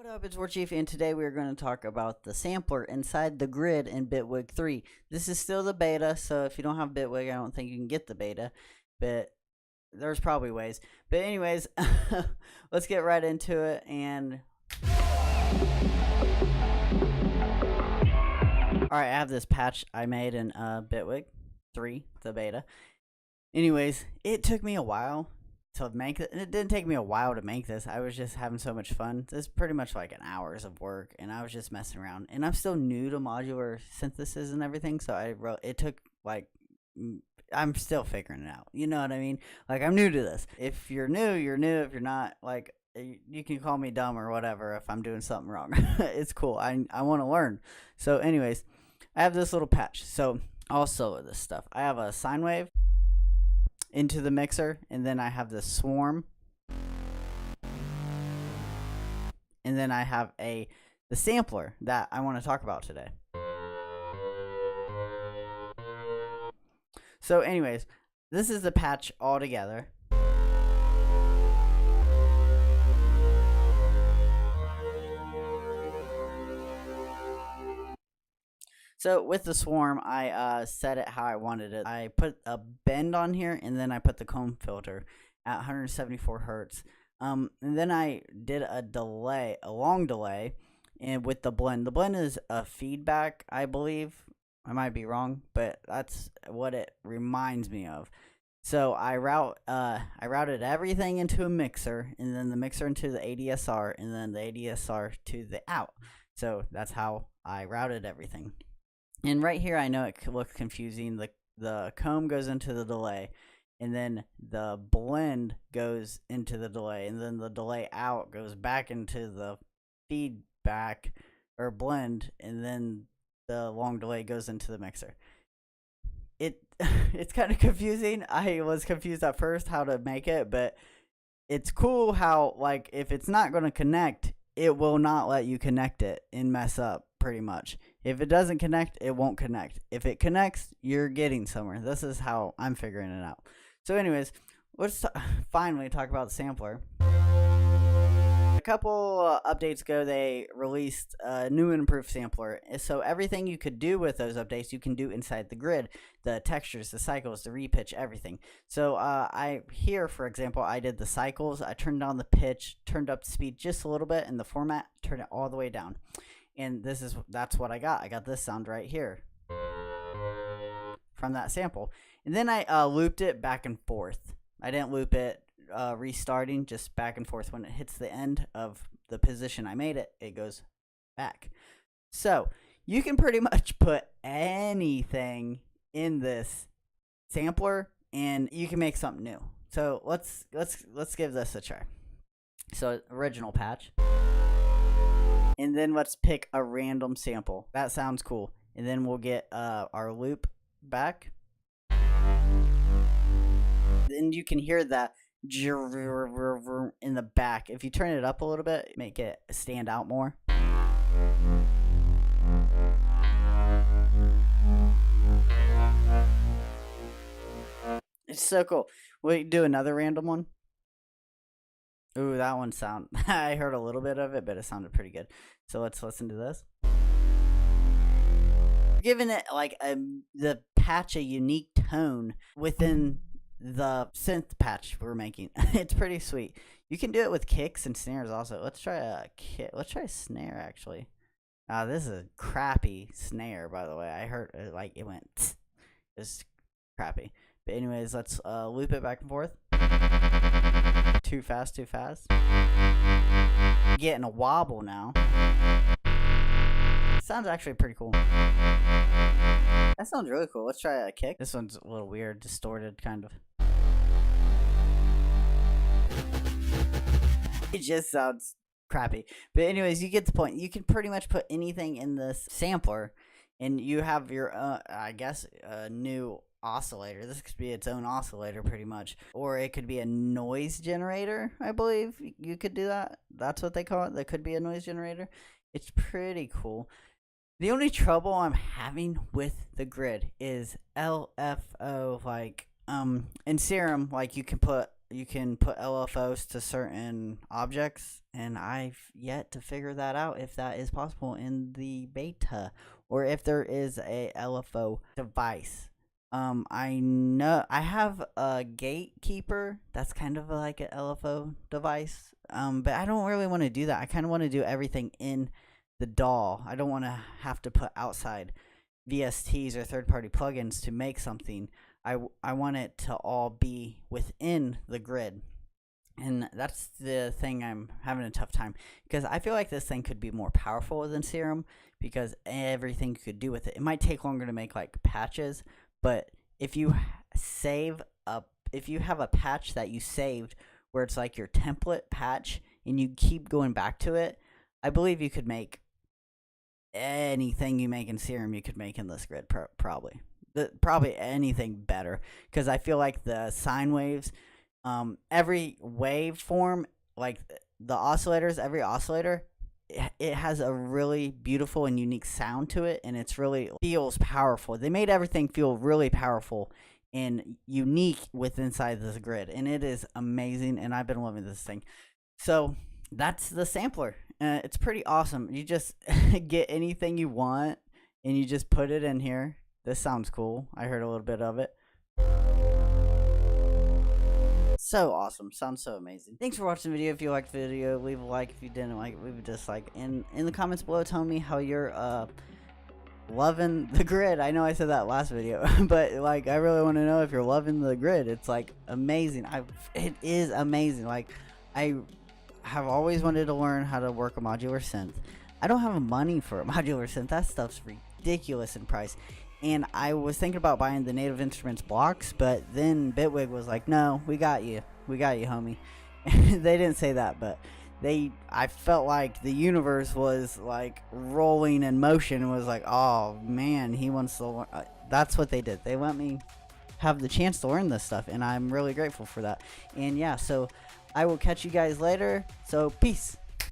What up, it's Warchief, and today we're going to talk about the sampler inside the grid in Bitwig 3. This is still the beta, so if you don't have Bitwig, I don't think you can get the beta, but there's probably ways. But anyways, let's get right into it, and alright, I have this patch I made in Bitwig 3, the beta. Anyways, it took me a while to make it. It didn't take me a while to make this. I was just having so much fun. This is pretty much like an hours of work, and I was just messing around. And I'm still new to modular synthesis and everything, so it took like, I'm still figuring it out. You know what I mean? Like, I'm new to this. If you're new, you're new. If you're not, like, you can call me dumb or whatever if I'm doing something wrong. It's cool. I want to learn. So anyways, I have this little patch. So also with this stuff, I have a sine wave into the mixer, and then I have the swarm, and then I have the sampler that I want to talk about today. So anyways, this is the patch all together. So with the swarm, I set it how I wanted it. I put a bend on here, and then I put the comb filter at 174 hertz. And then I did a delay, a long delay, and with the blend. The blend is a feedback, I believe. I might be wrong, but that's what it reminds me of. So I routed everything into a mixer, and then the mixer into the ADSR, and then the ADSR to the out. So that's how I routed everything. And right here, I know it looks confusing. The comb goes into the delay, and then the blend goes into the delay, and then the delay out goes back into the feedback or blend, and then the long delay goes into the mixer. It's kind of confusing. I was confused at first how to make it, but it's cool how, like, if it's not going to connect, it will not let you connect it and mess up, pretty much. If it doesn't connect, it won't connect. If it connects, you're getting somewhere. This is how I'm figuring it out. So anyways, let's finally talk about the sampler. A couple updates ago, they released a new and improved sampler. So everything you could do with those updates, you can do inside the grid. The textures, the cycles, the repitch, everything. So here, for example, I did the cycles. I turned down the pitch, turned up the speed just a little bit, and the format, turned it all the way down. And that's what I got. I got this sound right here from that sample. And then I looped it back and forth. I didn't loop it restarting, just back and forth. When it hits the end of the position I made it, it goes back. So you can pretty much put anything in this sampler, and you can make something new. So let's give this a try. So original patch. And then let's pick a random sample. That sounds cool. And then we'll get our loop back. Then you can hear that in the back. If you turn it up a little bit, make it stand out more. It's so cool. We'll do another random one. Ooh, that one sound. I heard a little bit of it, but it sounded pretty good. So let's listen to this. Giving it like the patch a unique tone within the synth patch we're making. It's pretty sweet. You can do it with kicks and snares also. Let's try a kick. Let's try a snare actually. This is a crappy snare, by the way. I heard like it went. It's crappy. But anyways, let's loop it back and forth. Too fast, too fast. Getting a wobble now. Sounds actually pretty cool. That sounds really cool. Let's try a kick. This one's a little weird, distorted, kind of. It just sounds crappy. But anyways, you get the point. You can pretty much put anything in this sampler, and you have your, I guess, a new oscillator. This could be its own oscillator pretty much, or it could be a noise generator. I believe you could do that. That's what they call it. That could be a noise generator. It's pretty cool. The only trouble I'm having with the grid is LFO, like in Serum, like you can put you can put LFOs to certain objects, and I've yet to figure that out if that is possible in the beta or if there is a LFO device. I know I have a gatekeeper that's kind of like an LFO device. But I don't really want to do that. I kind of want to do everything in the DAW. I don't want to have to put outside VSTs or third-party plugins to make something. I want it to all be within the grid. And that's the thing I'm having a tough time, because I feel like this thing could be more powerful than Serum, because everything you could do with it. It might take longer to make like patches, but if you if you have a patch that you saved where it's like your template patch and you keep going back to it, I believe you could make anything you make in Serum you could make in this grid, probably. Probably anything better, because I feel like the sine waves, every waveform, like the oscillators, every oscillator, it has a really beautiful and unique sound to it, and it's really feels powerful. They made everything feel really powerful and unique inside this grid, and it is amazing, and I've been loving this thing. So that's the sampler. It's pretty awesome. You just get anything you want and you just put it in here. This sounds cool. I heard a little bit of it. So awesome. Sounds so amazing. Thanks for watching the video. If you liked the video, leave a like. If you didn't like it, leave a dislike. And in the comments below, tell me how you're loving the grid. I know I said that last video, but like I really want to know if you're loving the grid. It's like amazing. It is amazing. Like I have always wanted to learn how to work a modular synth. I don't have money for a modular synth. That stuff's ridiculous in price. And I was thinking about buying the Native Instruments blocks, but then Bitwig was like, no, we got you, homie. They didn't say that, but I felt like the universe was like rolling in motion and was like, oh man, he wants to learn. That's what they did. They let me have the chance to learn this stuff, and I'm really grateful for that. And yeah, so I will catch you guys later. So peace.